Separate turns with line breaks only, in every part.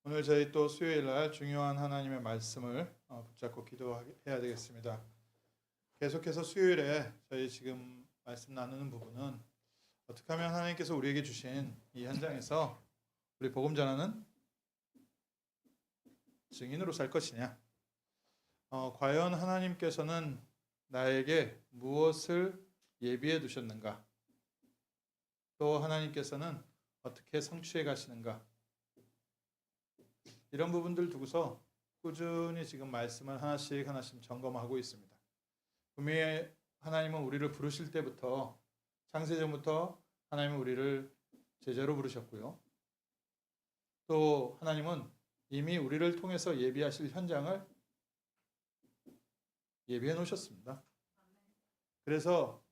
오늘 저희 또 수요일 날 중요한 하나님의 말씀을 붙잡고 기도해야 되겠습니다. 계속해서 수요일에 저희 지금 말씀 나누는 부분은 어떻게 하면 하나님께서 우리에게 주신 이 현장에서 우리 복음 전하는 증인으로 살 것이냐, 과연 하나님께서는 나에게 무엇을 예비해 두셨는가, 또 하나님께서는 어떻게 성취해 가시는가, 이런 부분들 두고서 꾸준히 지금 말씀을 하나씩 점검하고 있습니다. 분명히 하나님은 우리를 부르실 때부터, 창세전부터 하나님은 우리를 제자로 부르셨고요. 또 하나님은 이미 우리를 통해서 예비하실 현장을 예비해 놓으셨습니다. 그래서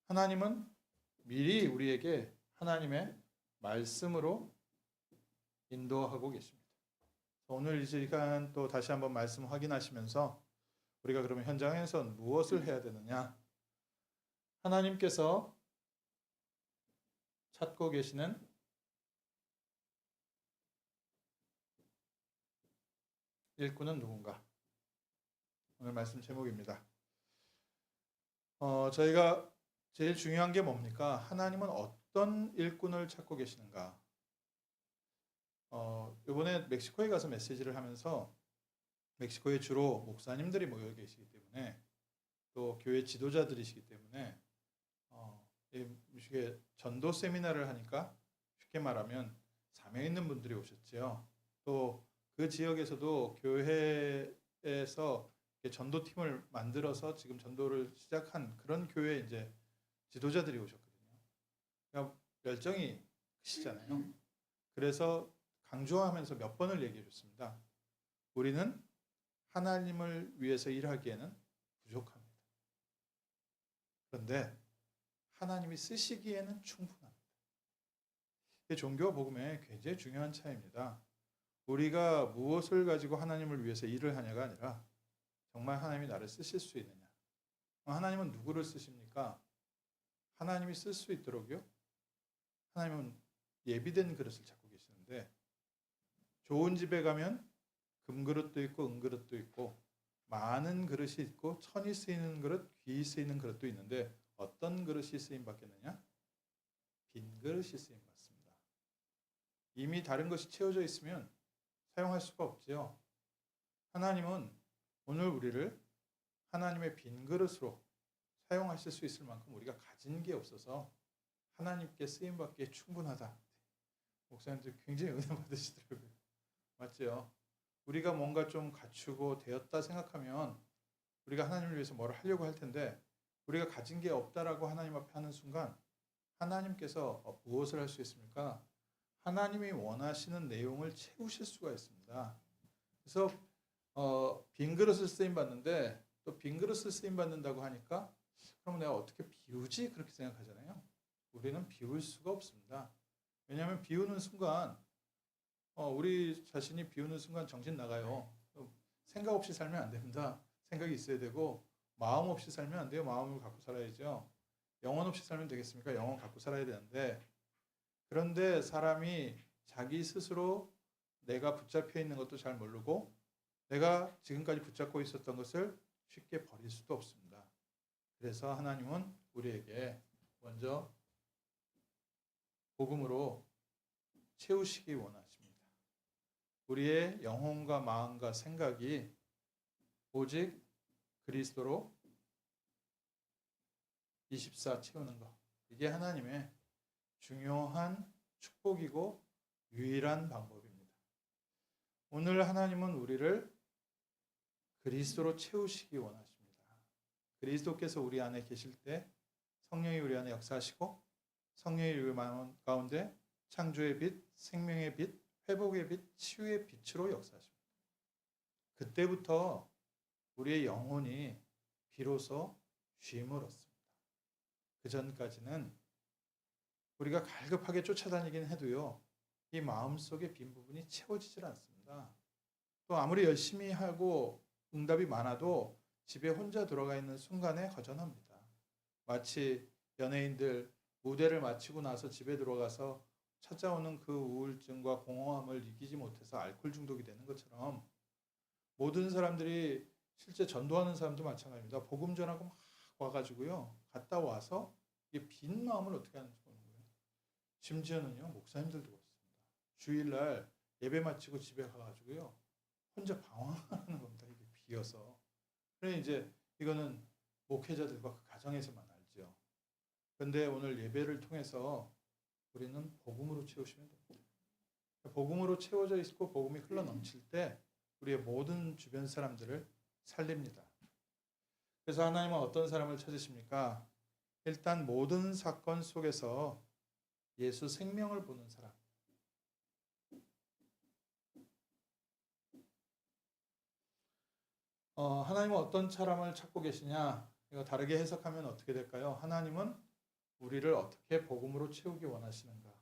하나님은 미리 우리에게 하나님의 말씀으로 인도하고 계십니다. 오늘 이 시간 또 다시 한번 말씀 확인하시면서 우리가 그러면 현장에서 무엇을 해야 되느냐? 하나님께서 찾고 계시는 일꾼은 누군가? 오늘 말씀 제목입니다. 저희가 제일 중요한 게 뭡니까? 하나님은 어떤 일꾼을 찾고 계시는가? 이번에 멕시코에 가서 메시지를 하면서 멕시코에 주로 목사님들이 모여 계시기 때문에 또 교회 지도자들이시기 때문에 이게 전도 세미나를 하니까 쉽게 말하면 사명 있는 분들이 오셨죠. 또 그 지역에서도 교회에서 전도팀을 만들어서 지금 전도를 시작한 그런 교회 이제 지도자들이 오셨거든요. 그러니까 열정이 크시잖아요. 그래서 강조하면서 몇 번을 얘기해 줬습니다. 우리는 하나님을 위해서 일하기에는 부족합니다. 그런데 하나님이 쓰시기에는 충분합니다. 이게 종교와 복음의 굉장히 중요한 차이입니다. 우리가 무엇을 가지고 하나님을 위해서 일을 하냐가 아니라 정말 하나님이 나를 쓰실 수 있느냐. 하나님은 누구를 쓰십니까? 하나님이 쓸 수 있도록요. 하나님은 예비된 그릇을 찾고 계시는데 좋은 집에 가면 금그릇도 있고 은그릇도 있고 많은 그릇이 있고 천이 쓰이는 그릇, 귀히 쓰이는 그릇도 있는데 어떤 그릇이 쓰임 받겠느냐? 빈 그릇이 쓰임 받습니다. 이미 다른 것이 채워져 있으면 사용할 수가 없지요. 하나님은 오늘 우리를 하나님의 빈 그릇으로 사용하실 수 있을 만큼 우리가 가진 게 없어서 하나님께 쓰임 받기에 충분하다. 목사님들 굉장히 은혜 받으시더라고요. 맞죠? 우리가 뭔가 좀 갖추고 되었다 생각하면 우리가 하나님을 위해서 뭘 하려고 할 텐데 우리가 가진 게 없다라고 하나님 앞에 하는 순간 하나님께서 무엇을 할 수 있습니까? 하나님이 원하시는 내용을 채우실 수가 있습니다. 그래서 빈 그릇을 쓰임 받는데 또 빈 그릇을 쓰임 받는다고 하니까 그럼 내가 어떻게 비우지? 그렇게 생각하잖아요. 우리는 비울 수가 없습니다. 왜냐하면 비우는 순간 우리 자신이 비우는 순간 정신 나가요. 생각 없이 살면 안 됩니다. 생각이 있어야 되고 마음 없이 살면 안 돼요. 마음을 갖고 살아야죠. 영혼 없이 살면 되겠습니까? 영혼 갖고 살아야 되는데 그런데 사람이 자기 스스로 내가 붙잡혀 있는 것도 잘 모르고 내가 지금까지 붙잡고 있었던 것을 쉽게 버릴 수도 없습니다. 그래서 하나님은 우리에게 먼저 복음으로 채우시기 원하십니다. 우리의 영혼과 마음과 생각이 오직 그리스도로 24 채우는 것. 이게 하나님의 중요한 축복이고 유일한 방법입니다. 오늘 하나님은 우리를 그리스도로 채우시기 원하십니다. 그리스도께서 우리 안에 계실 때 성령이 우리 안에 역사하시고 성령이 우리 마음 가운데 창조의 빛, 생명의 빛, 회복의 빛, 치유의 빛으로 역사하십니다. 그때부터 우리의 영혼이 비로소 쉼을 얻습니다. 그 전까지는 우리가 갈급하게 쫓아다니긴 해도요. 이 마음속의 빈 부분이 채워지질 않습니다. 또 아무리 열심히 하고 응답이 많아도 집에 혼자 들어가 있는 순간에 허전합니다. 마치 연예인들 무대를 마치고 나서 집에 들어가서 찾아오는 그 우울증과 공허함을 이기지 못해서 알코올 중독이 되는 것처럼 모든 사람들이 실제 전도하는 사람도 마찬가지입니다. 복음 전하고 막 와가지고요. 갔다 와서 이게 빈 마음을 어떻게 하는지 모르는 거예요. 심지어는요. 목사님들도 그렇습니다. 주일날 예배 마치고 집에 가가지고요. 혼자 방황하는 겁니다. 이게 비어서. 그러니 이제 이거는 목회자들과 그 가정에서만 알죠. 그런데 오늘 예배를 통해서 우리는 복음으로 채우시면 됩니다. 복음으로 채워져 있고 복음이 흘러 넘칠 때 우리의 모든 주변 사람들을 살립니다. 그래서 하나님은 어떤 사람을 찾으십니까? 일단 모든 사건 속에서 예수 생명을 보는 사람. 하나님은 어떤 사람을 찾고 계시냐? 이거 다르게 해석하면 어떻게 될까요? 하나님은 우리를 어떻게 복음으로 채우기 원하시는가?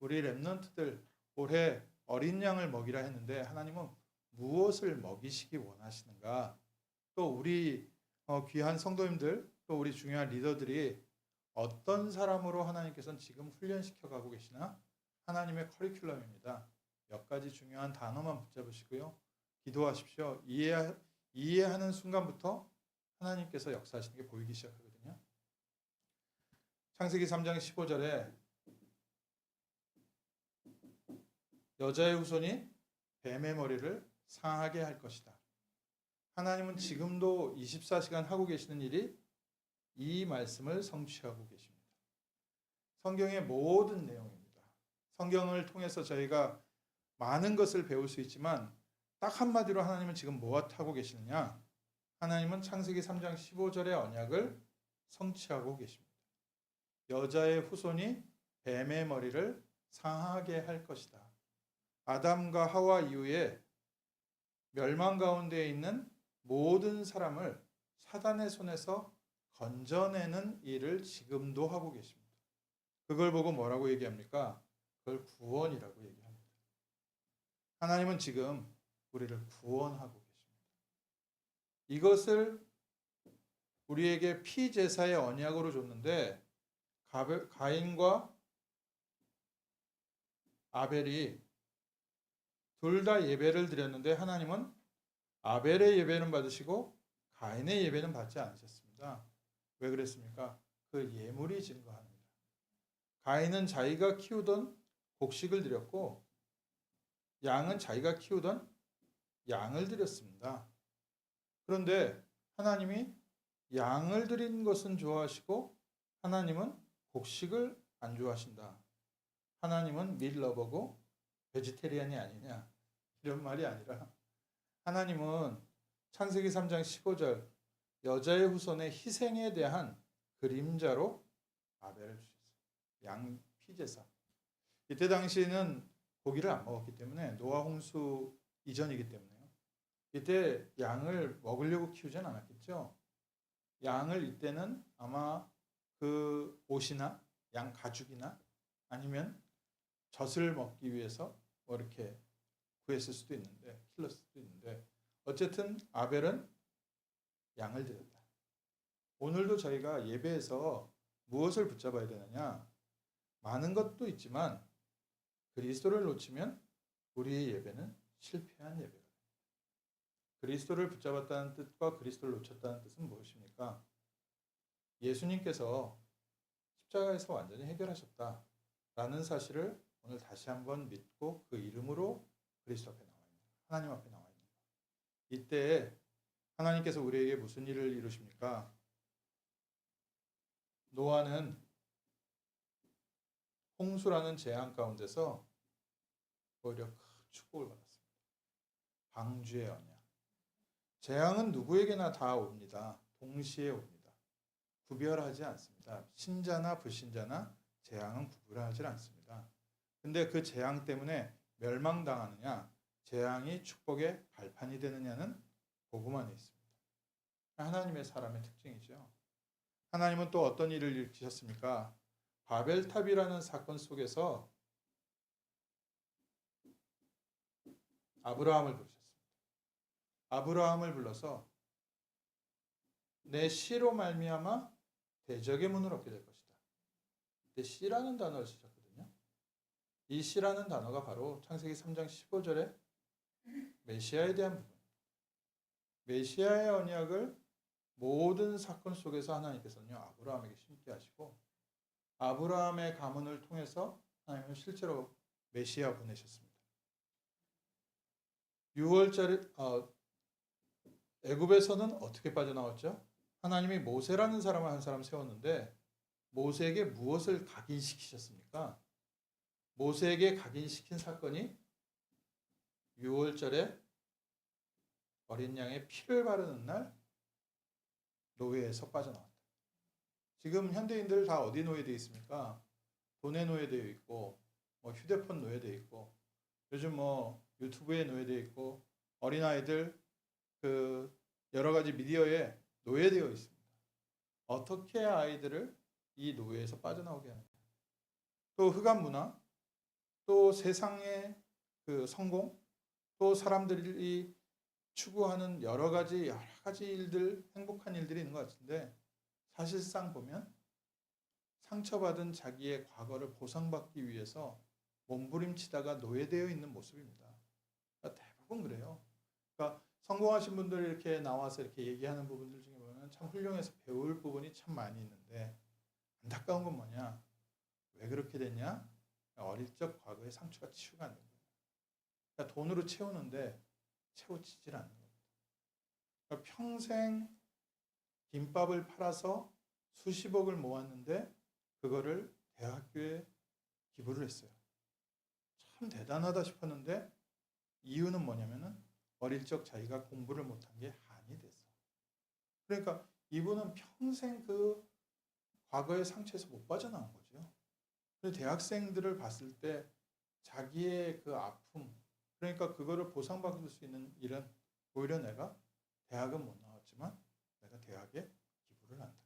우리 렘넌트들 올해 어린 양을 먹이라 했는데 하나님은 무엇을 먹이시기 원하시는가? 또 우리 귀한 성도님들, 또 우리 중요한 리더들이 어떤 사람으로 하나님께서는 지금 훈련시켜 가고 계시나? 하나님의 커리큘럼입니다. 몇 가지 중요한 단어만 붙잡으시고요. 기도하십시오. 이해하는 순간부터 하나님께서 역사하시는 게 보이기 시작하거든요. 창세기 3장 15절에 여자의 후손이 뱀의 머리를 상하게 할 것이다. 하나님은 지금도 24시간 하고 계시는 일이 이 말씀을 성취하고 계십니다. 성경의 모든 내용입니다. 성경을 통해서 저희가 많은 것을 배울 수 있지만 딱 한마디로 하나님은 지금 무엇 하고 계시느냐? 하나님은 창세기 3장 15절의 언약을 성취하고 계십니다. 여자의 후손이 뱀의 머리를 상하게 할 것이다. 아담과 하와 이후에 멸망 가운데 있는 모든 사람을 사단의 손에서 건져내는 일을 지금도 하고 계십니다. 그걸 보고 뭐라고 얘기합니까? 그걸 구원이라고 얘기합니다. 하나님은 지금 우리를 구원하고 계십니다. 이것을 우리에게 피제사의 언약으로 줬는데 가인과 아벨이 둘 다 예배를 드렸는데 하나님은 아벨의 예배는 받으시고 가인의 예배는 받지 않으셨습니다. 왜 그랬습니까? 그 예물이 증거합니다. 가인은 자기가 키우던 곡식을 드렸고 양은 자기가 키우던 양을 드렸습니다. 그런데 하나님이 양을 드린 것은 좋아하시고 하나님은 곡식을 안 좋아하신다. 하나님은 밀러버고 베지테리안이 아니냐 이런 말이 아니라 하나님은 창세기 3장 15절 여자의 후손의 희생에 대한 그림자로 아벨을 주셨어요. 양 피제사. 이때 당시에는 고기를 안 먹었기 때문에 노아 홍수 이전이기 때문에요. 이때 양을 먹으려고 키우진 않았겠죠. 양을 이때는 아마 그 옷이나 양 가죽이나 아니면 젖을 먹기 위해서 뭐 이렇게 구했을 수도 있는데 길렀을 수도 있는데 어쨌든 아벨은 양을 드렸다. 오늘도 저희가 예배에서 무엇을 붙잡아야 되느냐? 많은 것도 있지만 그리스도를 놓치면 우리의 예배는 실패한 예배가 됩니다. 그리스도를 붙잡았다는 뜻과 그리스도를 놓쳤다는 뜻은 무엇입니까? 예수님께서 십자가에서 완전히 해결하셨다라는 사실을 오늘 다시 한번 믿고 그 이름으로 그리스도 앞에 나와 있는 하나님 앞에 나와 있는 이때 하나님께서 우리에게 무슨 일을 이루십니까? 노아는 홍수라는 재앙 가운데서 오히려 큰 축복을 받았습니다. 방주의 언약. 재앙은 누구에게나 다 옵니다. 동시에 옵니다. 구별하지 않습니다. 신자나 불신자나 재앙은 구별하지 않습니다. 근데 그 재앙 때문에 멸망당하느냐, 재앙이 축복의 발판이 되느냐는 복음 안에 있습니다. 하나님의 사람의 특징이죠. 하나님은 또 어떤 일을 일으키셨습니까? 바벨탑이라는 사건 속에서 아브라함을 부르셨습니다. 아브라함을 불러서 내 씨로 말미암아 대적의 문을 얻게 될 것이다. 근데 씨라는 단어를 쓰셨거든요. 이 씨라는 단어가 바로 창세기 3장 15절에 메시아에 대한 부분. 메시아의 언약을 모든 사건 속에서 하나님께서는요, 아브라함에게 심게 하시고 아브라함의 가문을 통해서 하나님은 실제로 메시아 보내셨습니다. 6월절에 애굽에서는 어떻게 빠져나왔죠? 하나님이 모세라는 사람을 한 사람 세웠는데 모세에게 무엇을 각인시키셨습니까? 모세에게 각인시킨 사건이 6월절에 어린 양의 피를 바르는 날 노예에서 빠져나왔다. 지금 현대인들 다 어디 노예되어 있습니까? 돈에 노예되어 있고, 휴대폰 노예되어 있고, 요즘 유튜브에 노예되어 있고, 어린아이들 여러 가지 미디어에 노예되어 있습니다. 어떻게 아이들을 이 노예에서 빠져나오게 하느냐? 또 흑암 문화, 또 세상의 성공, 또 사람들이 추구하는 여러 가지 일들, 행복한 일들이 있는 것 같은데 사실상 보면 상처받은 자기의 과거를 보상받기 위해서 몸부림치다가 노예되어 있는 모습입니다. 그러니까 대부분 그래요. 그러니까 성공하신 분들이 이렇게 나와서 이렇게 얘기하는 부분들 중에 보면 참 훌륭해서 배울 부분이 참 많이 있는데 안타까운 건 뭐냐? 왜 그렇게 됐냐? 어릴 적 과거의 상처가 치유가 안 된 거예요. 그러니까 돈으로 채우는데 채워지질 않는 겁니다. 그러니까 평생 김밥을 팔아서 수십억을 모았는데 그거를 대학교에 기부를 했어요. 참 대단하다 싶었는데 이유는 뭐냐면은 어릴 적 자기가 공부를 못한 게 한이 됐어. 그러니까 이분은 평생 과거의 상처에서 못 빠져나온 거죠. 그래서 대학생들을 봤을 때 자기의 아픔, 그러니까 그거를 보상받을 수 있는 일은 오히려 내가 대학은 못 나왔지만 내가 대학에 기부를 한다.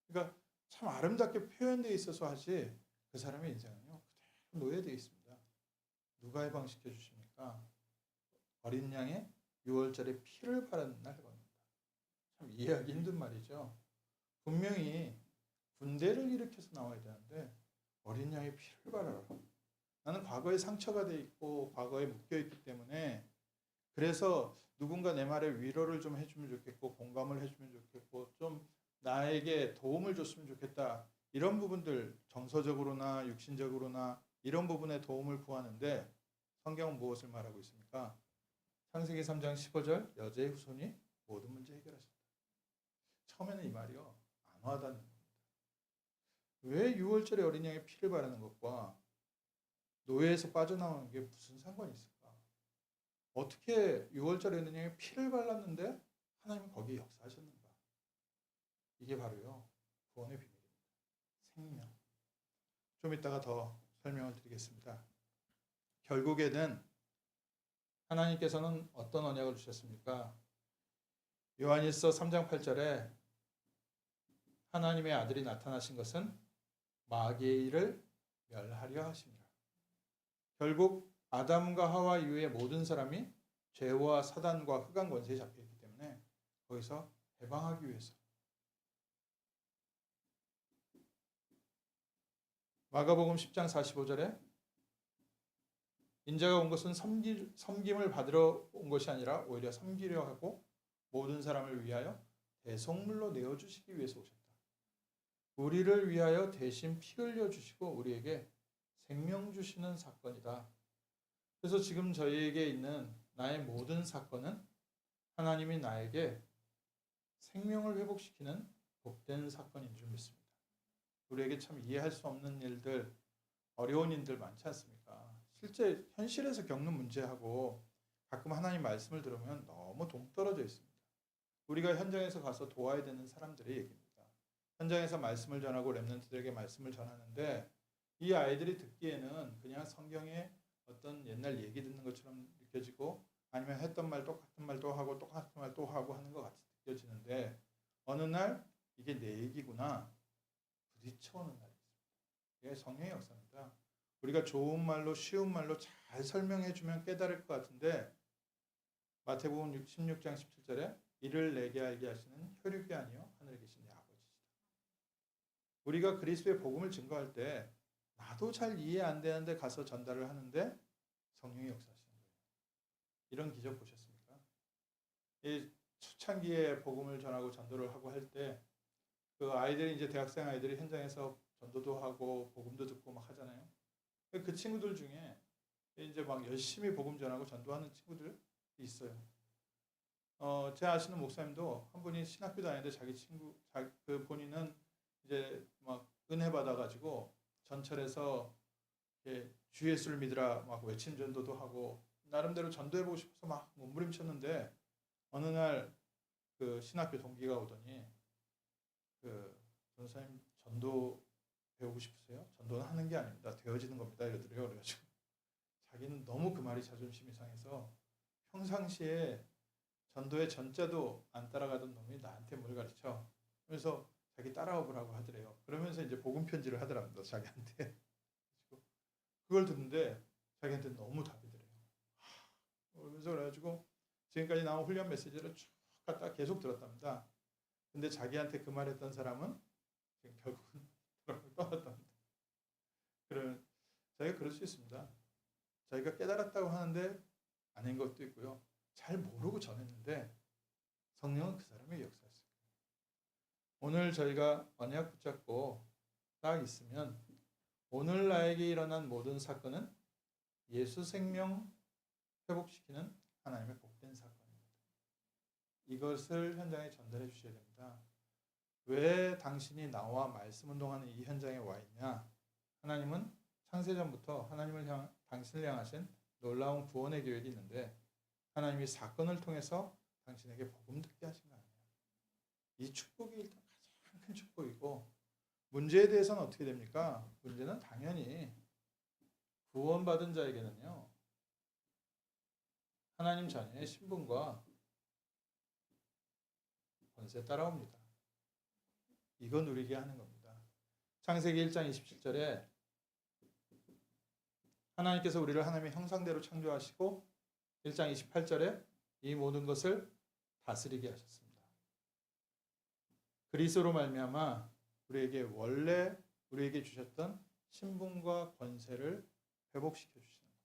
그러니까 참 아름답게 표현되어 있어서 하지 그 사람의 인생은요 그대로 노예되어 있습니다. 누가 해방시켜 주십니까? 어린 양의 6월절에 피를 바르는 날 겁니다. 참 이해하기 힘든 말이죠. 분명히 군대를 일으켜서 나와야 되는데 어린 양의 피를 바르라. 나는 과거에 상처가 돼 있고 과거에 묶여 있기 때문에 그래서 누군가 내 말에 위로를 좀 해주면 좋겠고 공감을 해주면 좋겠고 좀 나에게 도움을 줬으면 좋겠다. 이런 부분들 정서적으로나 육신적으로나 이런 부분에 도움을 구하는데 성경은 무엇을 말하고 있습니까? 창세기 3장 15절 여자의 후손이 모든 문제 해결하셨다. 처음에는 이 말이요 안 와닿는 겁니다. 왜 6월절에 어린 양의 피를 바르는 것과 노예에서 빠져나오는 게 무슨 상관이 있을까? 어떻게 6월절에 어린 양의 피를 발랐는데 하나님은 거기에 역사하셨는가? 이게 바로요 구원의 비밀입니다. 생명. 좀 이따가 더 설명을 드리겠습니다. 결국에는 하나님께서는 어떤 언약을 주셨습니까? 요한일서 3장 8절에 하나님의 아들이 나타나신 것은 마귀의 일을 멸하려 하심이라. 결국 아담과 하와 이후의 모든 사람이 죄와 사단과 흑암 권세에 잡혀있기 때문에 거기서 해방하기 위해서 마가복음 10장 45절에 인자가 온 것은 섬김을 받으러 온 것이 아니라 오히려 섬기려 하고 모든 사람을 위하여 대속물로 내어주시기 위해서 오셨다. 우리를 위하여 대신 피 흘려주시고 우리에게 생명 주시는 사건이다. 그래서 지금 저희에게 있는 나의 모든 사건은 하나님이 나에게 생명을 회복시키는 복된 사건인 줄 믿습니다. 우리에게 참 이해할 수 없는 일들, 어려운 일들 많지 않습니까? 실제 현실에서 겪는 문제하고 가끔 하나님 말씀을 들으면 너무 동떨어져 있습니다. 우리가 현장에서 가서 도와야 되는 사람들의 얘기입니다. 현장에서 말씀을 전하고 렘넌트들에게 말씀을 전하는데 이 아이들이 듣기에는 그냥 성경의 어떤 옛날 얘기 듣는 것처럼 느껴지고 아니면 했던 말 똑같은 말도 하고 똑같은 말 또 하고 하는 것 같이 느껴지는데 어느 날 이게 내 얘기구나 부딪혀오는 날이 있습니다. 이게 성령의 역사입니다. 우리가 좋은 말로 쉬운 말로 잘 설명해 주면 깨달을 것 같은데 마태복음 16장 17절에 이를 내게 알게 하시는 혈육이 아니요 하늘에 계신 내 아버지시다. 우리가 그리스도의 복음을 증거할 때 나도 잘 이해 안 되는데 가서 전달을 하는데 성령이 역사하시는 거예요. 이런 기적 보셨습니까? 이 초창기에 복음을 전하고 전도를 하고 할 때 그 아이들이 이제 대학생 아이들이 현장에서 전도도 하고 복음도 듣고 막 하잖아요. 그 친구들 중에 이제 막 열심히 복음 전하고 전도하는 친구들이 있어요. 제 아시는 목사님도 한 분이 신학교 다니는데 자기 친구, 그 본인은 이제 막 은혜 받아가지고 전철에서 주 예수를 믿으라 막 외침 전도도 하고 나름대로 전도해보고 싶어서 막 몸부림쳤는데 어느 날 그 신학교 동기가 오더니 그 전사님 전도 배우고 싶으세요? 전도는 하는 게 아닙니다. 되어지는 겁니다. 이러더래요. 그래가지고 자기는 너무 그 말이 자존심이 상해서 평상시에 전도의 전자도 안 따라가던 놈이 나한테 뭘 가르쳐? 그래서 자기 따라와 보라고 하더래요. 그러면서 이제 복음 편지를 하더랍니다. 자기한테. 그걸 듣는데 자기한테 너무 답이 더래요. 그래서 그래가지고 지금까지 나온 훈련 메시지를 쭉 갖다 계속 들었답니다. 근데 자기한테 그 말했던 사람은 결국은 떠났답니다. 그러면 자기가 그럴 수 있습니다. 자기가 깨달았다고 하는데 아닌 것도 있고요. 잘 모르고 전했는데 성령은 그 사람의 역사였어요. 오늘 저희가 언약 붙잡고 딱 있으면 오늘 나에게 일어난 모든 사건은 예수 생명 회복시키는 하나님의 복된 사건입니다. 이것을 현장에 전달해 주셔야 됩니다. 왜 당신이 나와 말씀 운동하는 이 현장에 와 있냐? 하나님은 창세전부터 당신을 향하신 놀라운 구원의 계획이 있는데 하나님이 사건을 통해서 당신에게 복음 듣게 하신 거 아니에요. 이 축복이 일단 가장 큰 축복이고 문제에 대해서는 어떻게 됩니까? 문제는 당연히 구원받은 자에게는요. 하나님 자녀의 신분과 권세 따라옵니다. 이거 누리게 하는 겁니다. 창세기 1장 27절에 하나님께서 우리를 하나님의 형상대로 창조하시고 1장 28절에 이 모든 것을 다스리게 하셨습니다. 그리스도로 말미암아 우리에게 원래 우리에게 주셨던 신분과 권세를 회복시켜 주시는 것.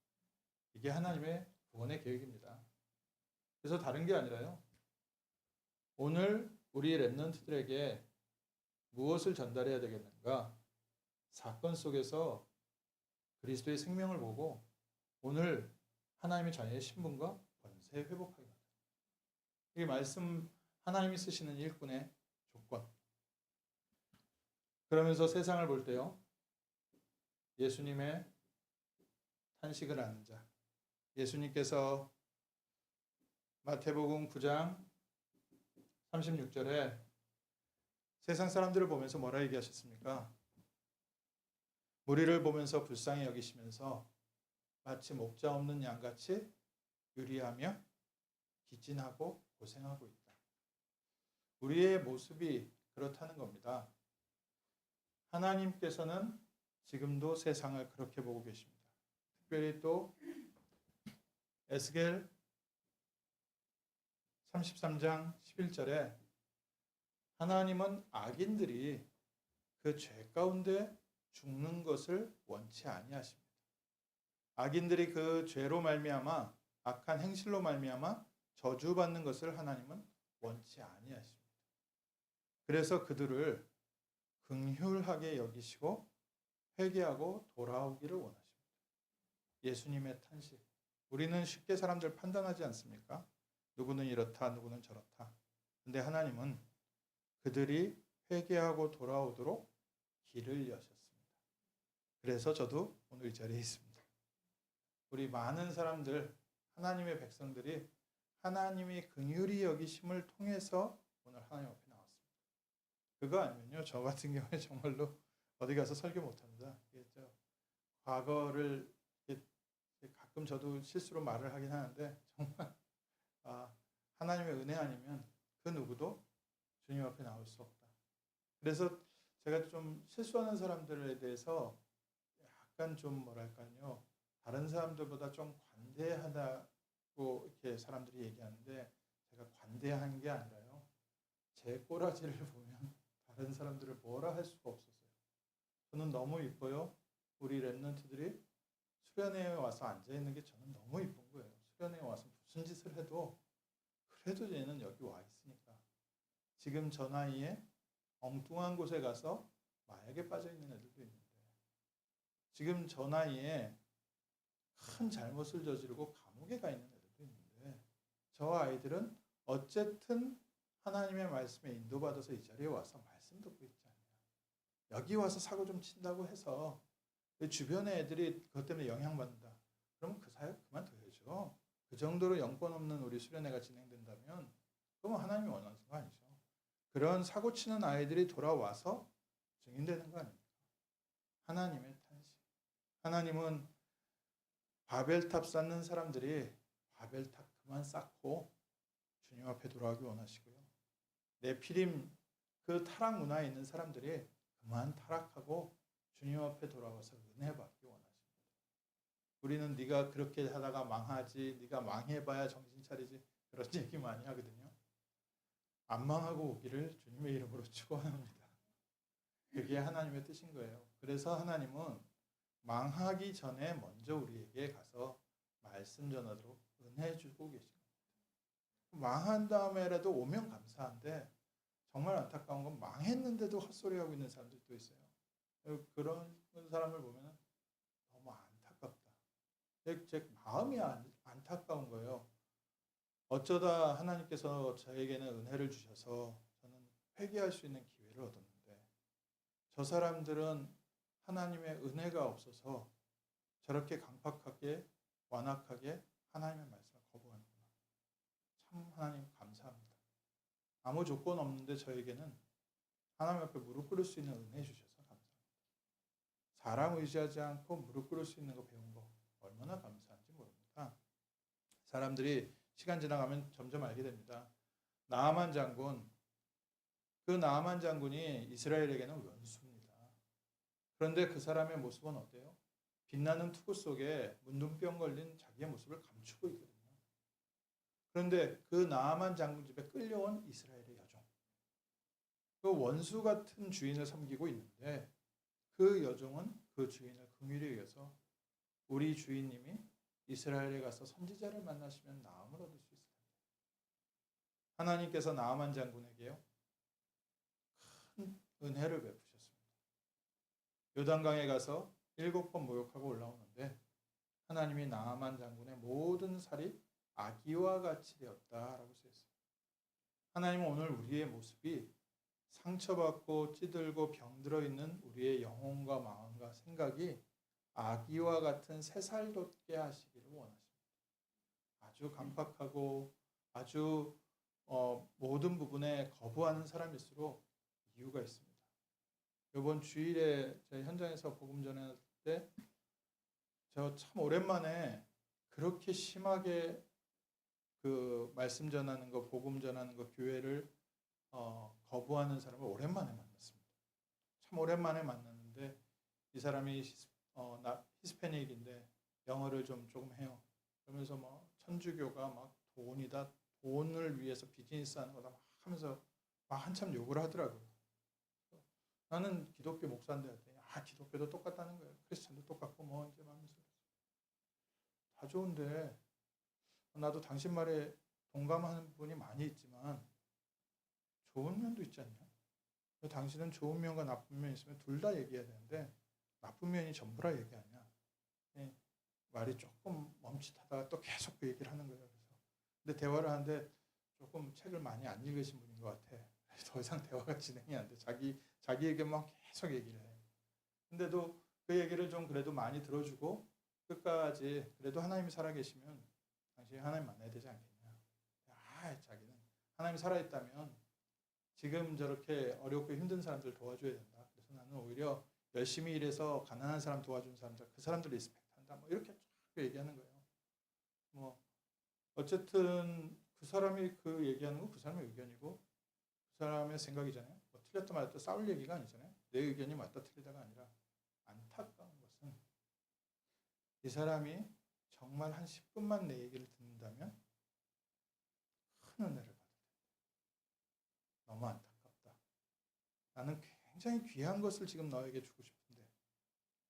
이게 하나님의 구원의 계획입니다. 그래서 다른 게 아니라요. 오늘 우리 렘넌트들에게 무엇을 전달해야 되겠는가? 사건 속에서 그리스도의 생명을 보고 오늘 하나님의 자녀의 신분과 권세 회복하게 합니다. 이게 말씀 하나님이 쓰시는 일꾼의 조건. 그러면서 세상을 볼 때요. 예수님의 탄식을 아는 자. 예수님께서 마태복음 9장 36절에 세상 사람들을 보면서 뭐라 얘기하셨습니까? 무리를 보면서 불쌍히 여기시면서 마치 목자 없는 양같이 유리하며 기진하고 고생하고 있다. 우리의 모습이 그렇다는 겁니다. 하나님께서는 지금도 세상을 그렇게 보고 계십니다. 특별히 또 에스겔 33장 11절에 하나님은 악인들이 그 죄 가운데 죽는 것을 원치 아니하십니다. 악인들이 그 죄로 말미암아 악한 행실로 말미암아 저주받는 것을 하나님은 원치 아니하십니다. 그래서 그들을 긍휼하게 여기시고 회개하고 돌아오기를 원하십니다. 예수님의 탄식. 우리는 쉽게 사람들 판단하지 않습니까? 누구는 이렇다, 누구는 저렇다. 근데 하나님은 그들이 회개하고 돌아오도록 길을 여셨습니다. 그래서 저도 오늘 이 자리에 있습니다. 우리 많은 사람들, 하나님의 백성들이 하나님이 긍휼히 여기심을 통해서 오늘 하나님 앞에 나왔습니다. 그거 아니면요, 저 같은 경우에 정말로 어디 가서 설교 못합니다. 과거를 가끔 저도 실수로 말을 하긴 하는데 정말 하나님의 은혜 아니면 그 누구도 주님 앞에 나올 수 없다. 그래서 제가 좀 실수하는 사람들에 대해서 약간 좀 뭐랄까요, 다른 사람들보다 좀 관대하다고 이렇게 사람들이 얘기하는데 제가 관대한 게 아니라요. 제 꼬라지를 보면 다른 사람들을 뭐라 할 수가 없었어요. 저는 너무 이뻐요. 우리 랩런트들이 수련회에 와서 앉아 있는 게 저는 너무 이쁜 거예요. 수련회에 와서 무슨 짓을 해도 그래도 얘는 여기 와 있으니까. 지금 저 나이에 엉뚱한 곳에 가서 마약에 빠져 있는 애들도 있는데, 지금 저 나이에 큰 잘못을 저지르고 감옥에 가 있는 애들도 있는데, 저 아이들은 어쨌든 하나님의 말씀에 인도받아서 이 자리에 와서 말씀 듣고 있지 않냐. 여기 와서 사고 좀 친다고 해서 주변의 애들이 그것 때문에 영향받는다. 그러면 그 사역 그만둬야죠. 그 정도로 영권 없는 우리 수련회가 진행된다면 그러면 하나님이 원하는 거 아니죠. 그런 사고 치는 아이들이 돌아와서 증인되는 거 아닙니까? 하나님의 탄식. 하나님은 바벨탑 쌓는 사람들이 바벨탑 그만 쌓고 주님 앞에 돌아가기 원하시고요. 네피림 그 타락 문화에 있는 사람들이 그만 타락하고 주님 앞에 돌아와서 은혜 받기 원하십니다. 우리는 네가 그렇게 하다가 망하지, 네가 망해봐야 정신 차리지, 그런 얘기 많이 하거든요. 안 망하고 오기를 주님의 이름으로 축원합니다. 그게 하나님의 뜻인 거예요. 그래서 하나님은 망하기 전에 먼저 우리에게 가서 말씀 전하도록 은혜 주고 계신 겁니다. 망한 다음에라도 오면 감사한데 정말 안타까운 건 망했는데도 헛소리하고 있는 사람들도 있어요. 그런 사람을 보면 너무 안타깝다. 제 마음이 안타까운 거예요. 어쩌다 하나님께서 저에게는 은혜를 주셔서 저는 회개할 수 있는 기회를 얻었는데 저 사람들은 하나님의 은혜가 없어서 저렇게 강팍하게 완악하게 하나님의 말씀을 거부하는구나. 참 하나님 감사합니다. 아무 조건 없는데 저에게는 하나님 앞에 무릎 꿇을 수 있는 은혜 주셔서 감사합니다. 사람 의지하지 않고 무릎 꿇을 수 있는 거 배운 거 얼마나 감사한지 모릅니다. 사람들이 시간 지나가면 점점 알게 됩니다. 나아만 장군, 그 나아만 장군이 이스라엘에게는 원수입니다. 그런데 그 사람의 모습은 어때요? 빛나는 투구 속에 문둥병 걸린 자기의 모습을 감추고 있거든요. 그런데 그 나아만 장군 집에 끌려온 이스라엘의 여종, 그 원수 같은 주인을 섬기고 있는데 그 여종은 그 주인을 긍휼히 여겨서 우리 주인님이 이스라엘에 가서 선지자를 만나시면 나음을 얻을 수 있을 텐데 하나님께서 나아만 장군에게요 큰 은혜를 베푸셨습니다. 요단강에 가서 7번 모욕하고 올라오는데 하나님이 나아만 장군의 모든 살이 아기와 같이 되었다라고 쓰였어요. 하나님은 오늘 우리의 모습이 상처받고 찌들고 병들어 있는 우리의 영혼과 마음과 생각이 아기와 같은 새살 돋게 하시기를 원하십니다. 아주 강팍하고 아주 모든 부분에 거부하는 사람일수록 이유가 있습니다. 이번 주일에 저희 현장에서 복음 전할 때 저 참 오랜만에 그렇게 심하게 그 말씀 전하는 거, 복음 전하는 거, 교회를 거부하는 사람을 오랜만에 만났습니다. 참 오랜만에 만났는데 이 사람이 히스패닉인데 영어를 좀 조금 해요. 그러면서 뭐 천주교가 막 돈이다, 돈을 위해서 비즈니스 하는 거다 막 하면서 막 한참 욕을 하더라고요. 나는 기독교 목사인데 했더니 기독교도 똑같다는 거예요. 크리스천도 똑같고 뭐 이제 하면서 다 좋은데 나도 당신 말에 동감하는 부분이 많이 있지만 좋은 면도 있지 않냐? 당신은 좋은 면과 나쁜 면이 있으면 둘 다 얘기해야 되는데 나쁜 면이 전부라 얘기하냐? 말이 조금 멈칫하다가 또 계속 그 얘기를 하는 거예요. 그래서 근데 대화를 하는데 조금 책을 많이 안 읽으신 분인 것 같아. 더 이상 대화가 진행이 안 돼. 자기에게만 계속 얘기를 해. 근데도 그 얘기를 좀 그래도 많이 들어주고 끝까지 그래도 하나님이 살아계시면 당신이 하나님 만나야 되지 않겠냐. 자기는 하나님이 살아있다면 지금 저렇게 어렵고 힘든 사람들 도와줘야 된다. 그래서 나는 오히려 열심히 일해서 가난한 사람 도와준 사람들, 그 사람들 리스펙트한다. 뭐 이렇게 쫙 얘기하는 거예요. 뭐 어쨌든 그 사람이 그 얘기하는 건 그 사람의 의견이고 그 사람의 생각이잖아요. 뭐 틀렸다 맞았다 싸울 얘기가 아니잖아요. 내 의견이 맞다 틀리다가 아니라 안타까운 것은 이 사람이 정말 한 10분만 내 얘기를 듣는다면 큰 은혜를 받을 텐데 너무 안타깝다. 나는 굉장히 귀한 것을 지금 너에게 주고 싶은데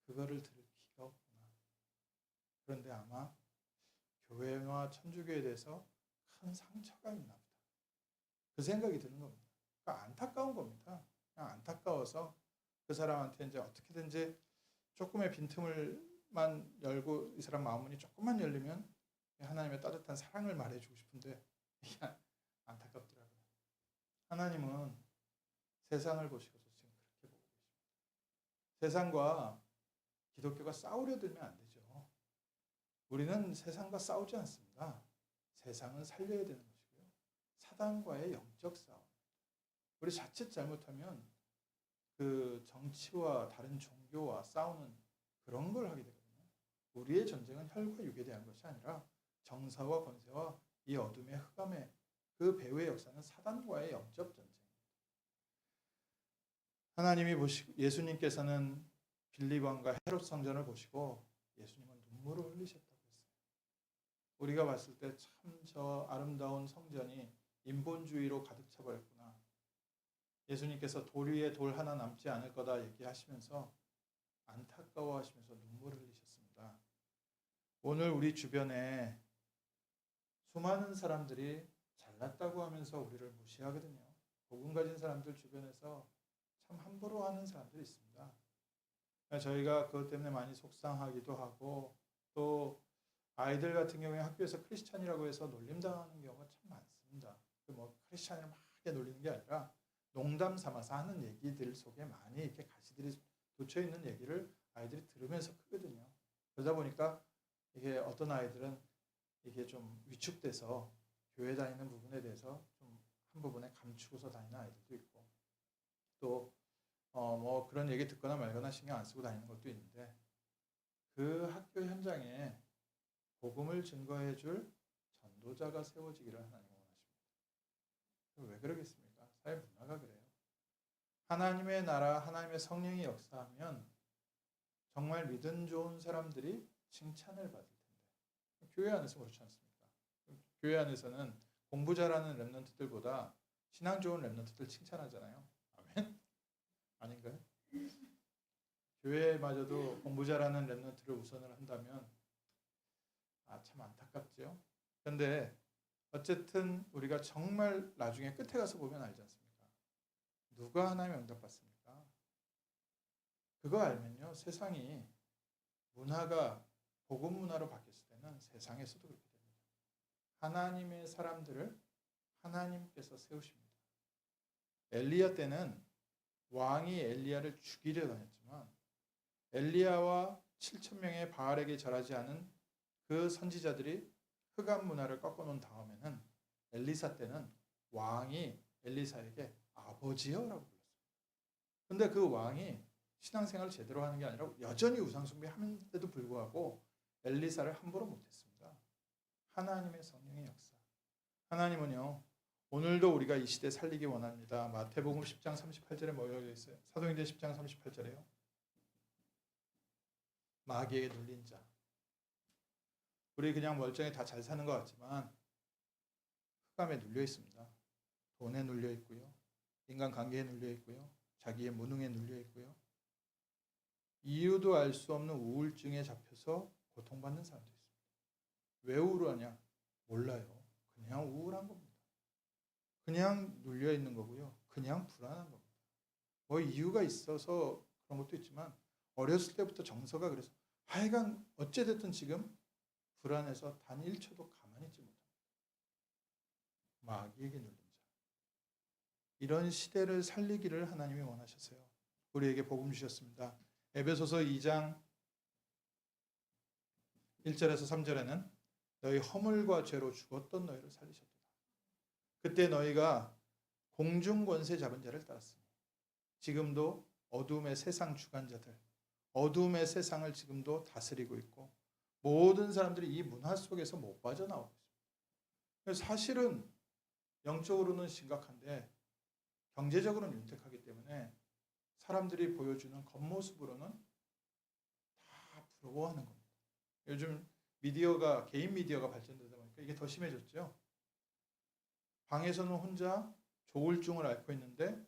그거를 들을 기가 없구나. 그런데 아마 교회와 천주교에 대해서 큰 상처가 있나 보다. 그 생각이 드는 겁니다. 그러니까 안타까운 겁니다. 그냥 안타까워서 그 사람한테 이제 어떻게든지 조금의 빈틈을만 열고 이 사람 마음문이 조금만 열리면 하나님의 따뜻한 사랑을 말해주고 싶은데 이게 안타깝더라고요. 하나님은 세상을 보시고서 지금 그렇게 보고 계십니다. 세상과 기독교가 싸우려 들면 안 되죠. 우리는 세상과 싸우지 않습니다. 세상은 살려야 되는 것이고요. 사단과의 영적 싸움. 우리 자칫 잘못하면 그 정치와 다른 종교와 싸우는 그런 걸 하게 되거든요. 우리의 전쟁은 혈과 육에 대한 것이 아니라 정사와 권세와 이 어둠의 흑암의 그 배후의 역사는 사단과의 영적 전쟁입니다. 하나님이 보시고 예수님께서는 빌립 왕과 헤롯 성전을 보시고 예수님은 눈물을 흘리셨다고 했어요. 우리가 봤을 때 참 저 아름다운 성전이 인본주의로 가득 차버렸구나. 예수님께서 돌 위에 돌 하나 남지 않을 거다 얘기하시면서 안타까워하시면서 눈물을 흘리셨습니다. 오늘 우리 주변에 수많은 사람들이 잘났다고 하면서 우리를 무시하거든요. 복음 가진 사람들 주변에서 참 함부로 하는 사람들이 있습니다. 저희가 그것 때문에 많이 속상하기도 하고 또 아이들 같은 경우에 학교에서 크리스찬이라고 해서 놀림당하는 경우가 참 많습니다. 뭐 크리스찬을 막 놀리는 게 아니라 농담 삼아서 하는 얘기들 속에 많이 이렇게 가시들이 돋쳐 있는 얘기를 아이들이 들으면서 크거든요. 그러다 보니까 이게 어떤 아이들은 이게 좀 위축돼서 교회 다니는 부분에 대해서 좀 한 부분에 감추고서 다니는 아이들도 있고 또 뭐 그런 얘기 듣거나 말거나 신경 안 쓰고 다니는 것도 있는데 그 학교 현장에 복음을 증거해 줄 전도자가 세워지기를 하나님은 원하십니다. 왜 그러겠습니까? 사회 문화가 그래요. 하나님의 나라, 하나님의 성령이 역사하면 정말 믿음 좋은 사람들이 칭찬을 받을 텐데 교회 안에서 그렇지 않습니까? 교회 안에서는 공부 잘하는 랩런트들보다 신앙 좋은 랩런트들 칭찬하잖아요. 아멘? 아닌가요? 교회마저도 공부 잘하는 랩런트를 우선을 한다면 참 안타깝죠. 그런데 어쨌든 우리가 정말 나중에 끝에 가서 보면 알지 않습니까? 누가 하나님의 응답받습니까? 그거 알면요. 세상이 문화가 복음 문화로 바뀌었을 때는 세상에서도 그렇게 됩니다. 하나님의 사람들을 하나님께서 세우십니다. 엘리야 때는 왕이 엘리야를 죽이려 다녔지만 엘리야와 7,000명의 바알에게 절하지 않은 그 선지자들이 흑암 문화를 꺾어놓은 다음에는 엘리사 때는 왕이 엘리사에게 아버지여라고 불렀어요. 그런데 그 왕이 신앙생활을 제대로 하는 게 아니라 여전히 우상숭배하는데도 불구하고 엘리사를 함부로 못했습니다. 하나님의 성령의 역사. 하나님은요. 오늘도 우리가 이 시대 살리기 원합니다. 마태복음 10장 38절에 뭐라고 되어 있어요? 사도행전 10장 38절에요. 마귀에게 눌린 자. 우리 그냥 멀쩡히 다 잘 사는 것 같지만 흑암에 눌려 있습니다. 돈에 눌려 있고요. 인간관계에 눌려 있고요. 자기의 무능에 눌려 있고요. 이유도 알 수 없는 우울증에 잡혀서 고통받는 사람도 있습니다. 왜 우울하냐? 몰라요. 그냥 우울한 겁니다. 그냥 눌려 있는 거고요. 그냥 불안한 겁니다. 뭐 이유가 있어서 그런 것도 있지만 어렸을 때부터 정서가 그래서 하여간 어찌됐든 지금 불안해서 단 1초도 가만히 있지 못합니다. 마귀에게 눌린 자. 이런 시대를 살리기를 하나님이 원하셨어요. 우리에게 복음 주셨습니다. 에베소서 2장 1절에서 3절에는 너희 허물과 죄로 죽었던 너희를 살리셨도다. 그때 너희가 공중 권세 잡은 자를 따랐으니 지금도 어둠의 세상 주관자들, 어둠의 세상을 지금도 다스리고 있고 모든 사람들이 이 문화 속에서 못 빠져나오고 있습니다. 사실은 영적으로는 심각한데 경제적으로는 윤택하기 때문에 사람들이 보여주는 겉모습으로는 다 부러워하는 겁니다. 요즘 미디어가 개인 미디어가 발전되다 보니까 이게 더 심해졌죠. 방에서는 혼자 조울증을 앓고 있는데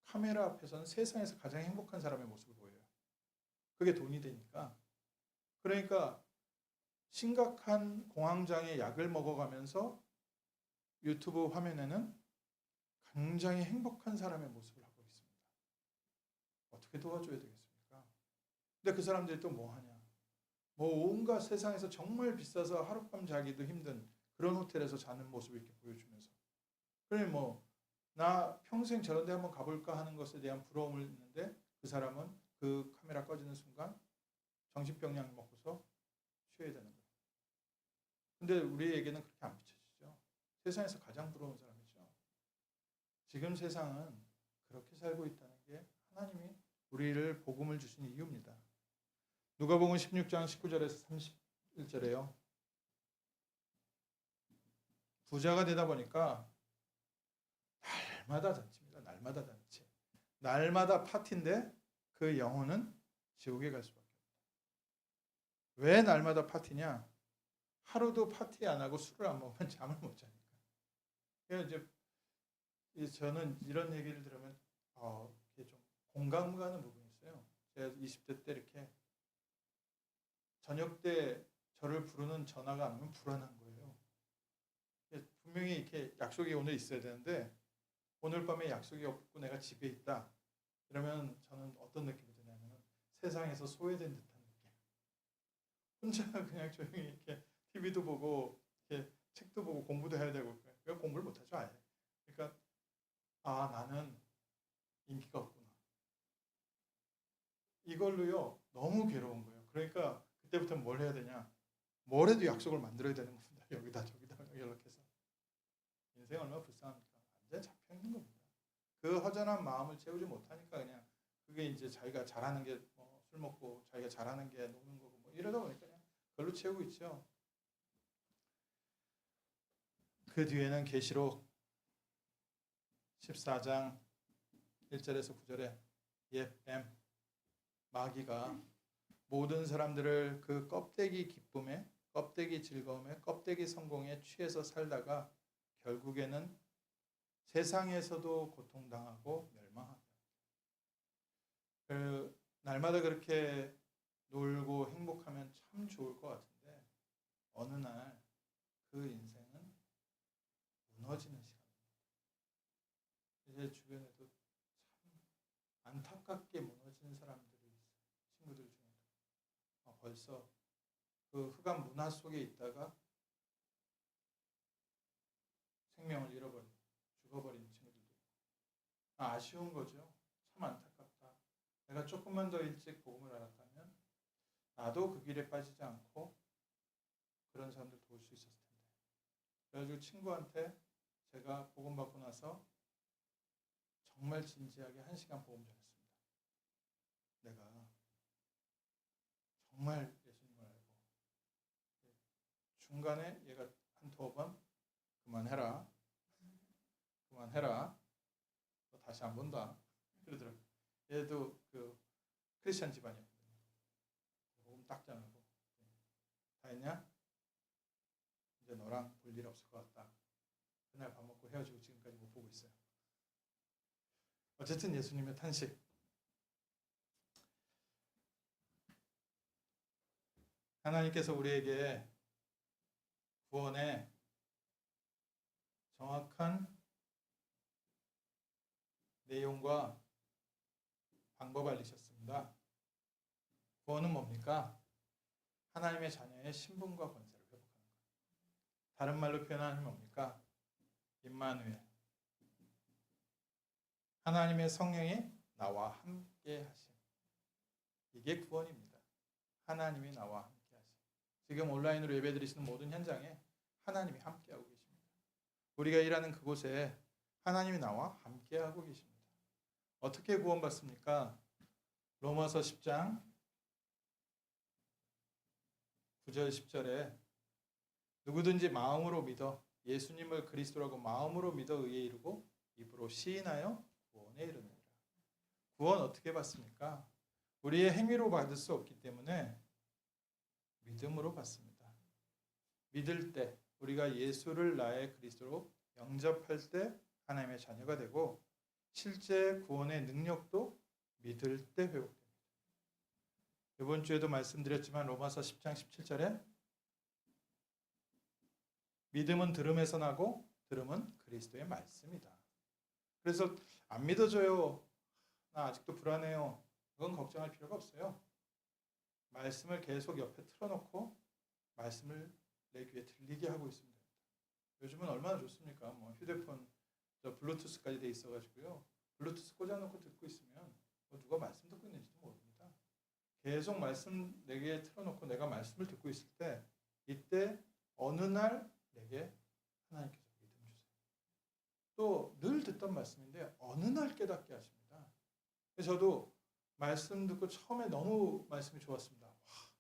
카메라 앞에서는 세상에서 가장 행복한 사람의 모습을 보여요. 그게 돈이 되니까. 그러니까 심각한 공황장애 약을 먹어가면서 유튜브 화면에는 굉장히 행복한 사람의 모습을 하고 있습니다. 어떻게 도와줘야 되겠습니까? 근데 그 사람들이 또 뭐 하냐? 뭐 온갖 세상에서 정말 비싸서 하룻밤 자기도 힘든 그런 호텔에서 자는 모습을 이렇게 보여주면서, 그러니 뭐 나 평생 저런 데 한번 가볼까 하는 것에 대한 부러움을 있는데, 그 사람은 그 카메라 꺼지는 순간 정신병약 먹고서 취해야 되는 거예요. 근데 우리에게는 그렇게 안 비춰지죠. 세상에서 가장 부러운 사람이죠. 지금 세상은 그렇게 살고 있다는 게 하나님이 우리를 복음을 주신 이유입니다. 누가복음 16장 19절에서 31절에요. 부자가 되다 보니까 날마다 잔치입니다. 날마다 잔치. 날마다 파티인데 그 영혼은 지옥에 갈 수밖에 없다. 왜 날마다 파티냐? 하루도 파티 안 하고 술을 안 먹으면 잠을 못 자니까. 그래서 이제 저는 이런 얘기를 들으면 이게 좀 공감 가는 부분이 있어요. 제가 20대 때 이렇게 저녁 때 저를 부르는 전화가 안 오면 불안한 거예요. 분명히 이렇게 약속이 오늘 있어야 되는데 오늘 밤에 약속이 없고 내가 집에 있다. 그러면 저는 어떤 느낌이 드냐면 세상에서 소외된 듯한 느낌. 혼자 그냥 조용히 이렇게 TV도 보고 이렇게 책도 보고 공부도 해야 되고. 왜 공부를 못하죠? 아예. 그러니까 나는 인기가 없구나. 이걸로요 너무 괴로운 거예요. 그러니까 그때부터 뭘 해야 되냐? 뭘 해도 약속을 만들어야 되는 겁니다. 여기다 저기다 연락해서. 인생 얼마나 불쌍합니까? 완전 잡혀 있는 겁니다. 그 허전한 마음을 채우지 못하니까 그냥 그게 이제 자기가 잘하는 게 술 먹고 자기가 잘하는 게 노는 거고 뭐 이러다 보니까 그냥 그걸로 채우고 있죠. 그 뒤에는 계시록 14장 1절에서 9절에 뱀 마귀가 모든 사람들을 그 껍데기 기쁨에, 껍데기 즐거움에, 껍데기 성공에 취해서 살다가 결국에는 세상에서도 고통당하고 멸망한다. 날마다 그렇게 놀고 행복하면 참 좋을 것 같은데 어느 날 그 인생은 무너지는 시간입니다. 이제 주변에도 참 안타깝게 무너지는 사람들이 있어요. 친구들 중에도. 벌써 그 흑암 문화 속에 있다가 생명을 잃어버린, 죽어버린 친구들도 있고. 아쉬운 거죠. 참 안타깝다. 내가 조금만 더 일찍 복음을 알았다면 나도 그 길에 빠지지 않고 그런 사람들 도울 수 있었을 텐데. 그래가지고 친구한테 제가 복음 받고 나서 정말 진지하게 1시간 복음 전했습니다. 내가 정말 예수님을 알고 중간에 얘가 한 두어 번 그만해라. 너 다시 안 본다. 그러더라고요. 얘도 그 크리스찬 집안이었거든요. 복음 딱 전하고 다 했냐? 이제 너랑 볼 일 없을 것 같다. 그날 밥 먹고 헤어지고 지금까지 못 보고 있어요. 어쨌든 예수님의 탄식. 하나님께서 우리에게 구원의 정확한 내용과 방법을 알리셨습니다. 구원은 뭡니까? 하나님의 자녀의 신분과 권세를 회복하는 것. 다른 말로 표현하면 뭡니까? 임마누엘. 하나님의 성령이 나와 함께 하심. 이게 구원입니다. 하나님이 나와 함께 하심. 지금 온라인으로 예배드리시는 모든 현장에 하나님이 함께하고 계십니다. 우리가 일하는 그곳에 하나님이 나와 함께하고 계십니다. 어떻게 구원받습니까? 로마서 10장 9절 10절에 누구든지 마음으로 믿어 예수님을 그리스도라고 마음으로 믿어 의에 이르고 입으로 시인하여 구원에 이르느니라. 구원 어떻게 받습니까? 우리의 행위로 받을 수 없기 때문에 믿음으로 받습니다. 믿을 때 우리가 예수를 나의 그리스도로 영접할 때 하나님의 자녀가 되고 실제 구원의 능력도 믿을 때 회복됩니다. 이번 주에도 말씀드렸지만 로마서 10장 17절에 믿음은 들음에서 나고 들음은 그리스도의 말씀이다. 그래서 안 믿어져요. 나 아직도 불안해요. 그건 걱정할 필요가 없어요. 말씀을 계속 옆에 틀어놓고 말씀을 내 귀에 들리게 하고 있습니다. 요즘은 얼마나 좋습니까? 뭐 휴대폰 블루투스까지 돼 있어가지고요. 블루투스 꽂아놓고 듣고 있으면 누가 말씀 듣고 있는지도 모릅니다. 계속 말씀 내 귀에 틀어놓고 내가 말씀을 듣고 있을 때 이때 어느 날 내게 하나님께서 믿음 주세요. 또 늘 듣던 말씀인데 어느 날 깨닫게 하십니다. 그래서 저도 말씀 듣고 처음에 너무 말씀이 좋았습니다. 와,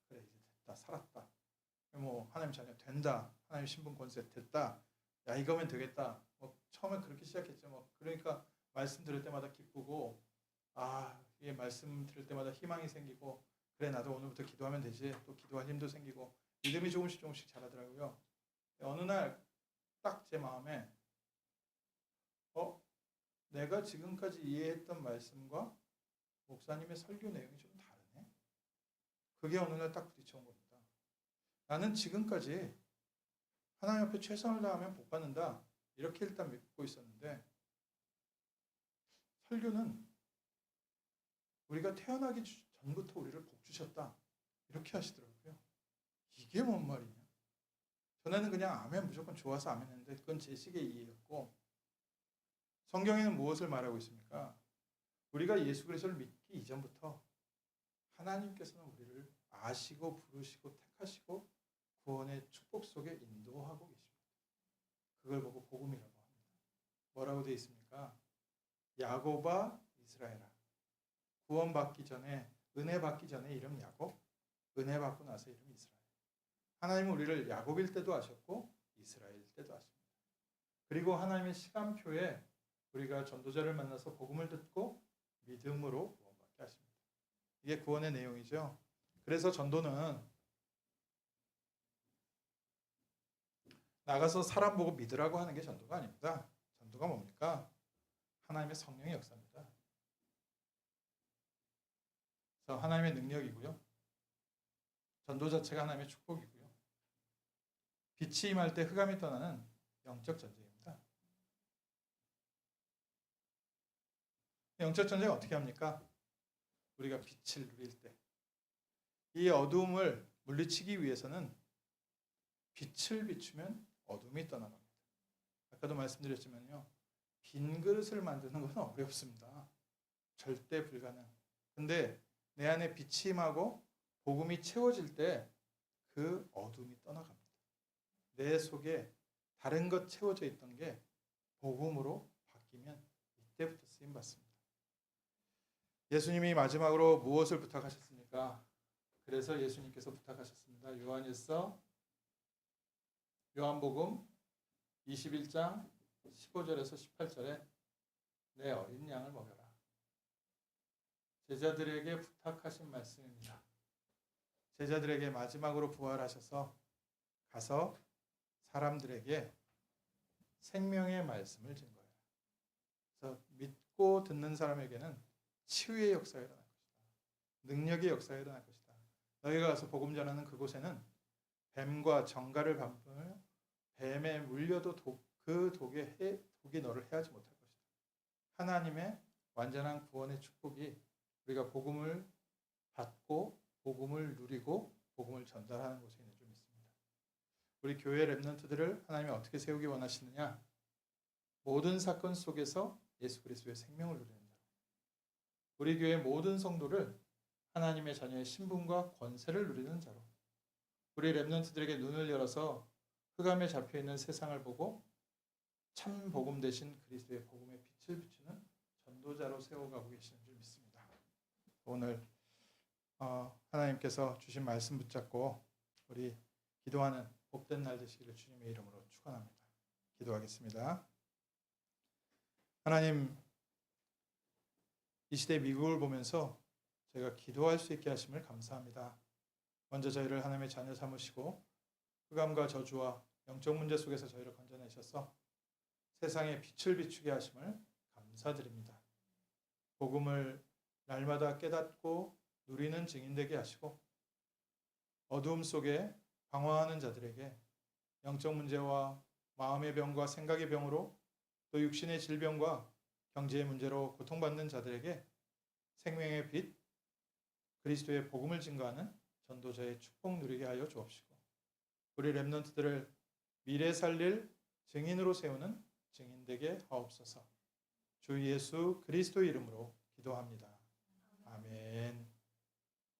그래 이제 됐다, 살았다. 뭐 하나님 자녀 된다, 하나님 신분 권세 됐다. 야 이거면 되겠다. 뭐 처음에 그렇게 시작했죠. 뭐 그러니까 말씀 들을 때마다 기쁘고 이게 말씀 들을 때마다 희망이 생기고 그래 나도 오늘부터 기도하면 되지. 또 기도할 힘도 생기고 믿음이 조금씩 자라더라고요. 어느 날 딱 제 마음에 내가 지금까지 이해했던 말씀과 목사님의 설교 내용이 좀 다르네. 그게 어느 날 딱 부딪혀온 겁니다. 나는 지금까지 하나님 앞에 최선을 다하면 복 받는다. 이렇게 일단 믿고 있었는데 설교는 우리가 태어나기 전부터 우리를 복 주셨다. 이렇게 하시더라고요. 이게 뭔 말이냐. 전에는 그냥 아멘 무조건 좋아서 아멘 했는데 그건 제 식의 이해였고 성경에는 무엇을 말하고 있습니까? 우리가 예수 그리스도를 믿기 이전부터 하나님께서는 우리를 아시고 부르시고 택하시고 구원의 축복 속에 인도하고 계십니다. 그걸 보고 복음이라고 합니다. 뭐라고 되어 있습니까? 야곱아 이스라엘아. 구원받기 전에 은혜 받기 전에 이름 야곱, 은혜 받고 나서 이름 이스라엘. 하나님은 우리를 야곱일 때도 아셨고 이스라엘일 때도 아십니다. 그리고 하나님의 시간표에 우리가 전도자를 만나서 복음을 듣고 믿음으로 구원받게 하십니다. 이게 구원의 내용이죠. 그래서 전도는 나가서 사람 보고 믿으라고 하는 게 전도가 아닙니다. 전도가 뭡니까? 하나님의 성령의 역사입니다. 그래서 하나님의 능력이고요. 전도 자체가 하나님의 축복이고요. 빛이 임할 때 흑암이 떠나는 영적 전쟁입니다. 영적 전쟁은 어떻게 합니까? 우리가 빛을 누릴 때 이 어두움을 물리치기 위해서는 빛을 비추면 어둠이 떠나갑니다. 아까도 말씀드렸지만요. 빈 그릇을 만드는 건 어렵습니다. 절대 불가능. 근데 내 안에 빛이 임하고 복음이 채워질 때 그 어둠이 떠나갑니다. 내 속에 다른 것 채워져 있던 게 복음으로 바뀌면 이때부터 쓰임 받습니다. 예수님이 마지막으로 무엇을 부탁하셨습니까? 그래서 예수님께서 부탁하셨습니다. 요한복음 21장 15절에서 18절에 내 어린 양을 먹여라. 제자들에게 부탁하신 말씀입니다. 제자들에게 마지막으로 부활하셔서 가서 사람들에게 생명의 말씀을 준 거예요. 그래서 믿고 듣는 사람에게는 치유의 역사가 일어날 것이다. 능력의 역사가 일어날 것이다. 너희가 가서 복음 전하는 그곳에는 뱀과 정갈을 밟으며 뱀에 물려도 그 독이 너를 해하지 못할 것이다. 하나님의 완전한 구원의 축복이 우리가 복음을 받고 복음을 누리고 복음을 전달하는 곳에 있는 줄 믿습니다. 우리 교회 렘넌트들을 하나님이 어떻게 세우기 원하시느냐? 모든 사건 속에서 예수 그리스도의 생명을 누리는 자. 우리 교회 모든 성도를 하나님의 자녀의 신분과 권세를 누리는 자로. 우리 렘넌트들에게 눈을 열어서 흑암에 잡혀있는 세상을 보고 참 복음 대신 그리스도의 복음의 빛을 비추는 전도자로 세워가고 계시는 줄 믿습니다. 오늘 하나님께서 주신 말씀 붙잡고 우리 기도하는 복된 날 되시기를 주님의 이름으로 축원합니다. 기도하겠습니다. 하나님, 이 시대 미국을 보면서 저희가 기도할 수 있게 하심을 감사합니다. 먼저 저희를 하나님의 자녀 삼으시고 흑암과 저주와 영적 문제 속에서 저희를 건져내셔서 세상에 빛을 비추게 하심을 감사드립니다. 복음을 날마다 깨닫고 누리는 증인 되게 하시고 어두움 속에 방황하는 자들에게 영적 문제와 마음의 병과 생각의 병으로 또 육신의 질병과 경제의 문제로 고통받는 자들에게 생명의 빛, 그리스도의 복음을 증거하는 전도자의 축복 누리게 하여 주옵시고 우리 렘넌트들을 미래 살릴 증인으로 세우는 증인 되게 하옵소서. 주 예수 그리스도 이름으로 기도합니다. 아멘.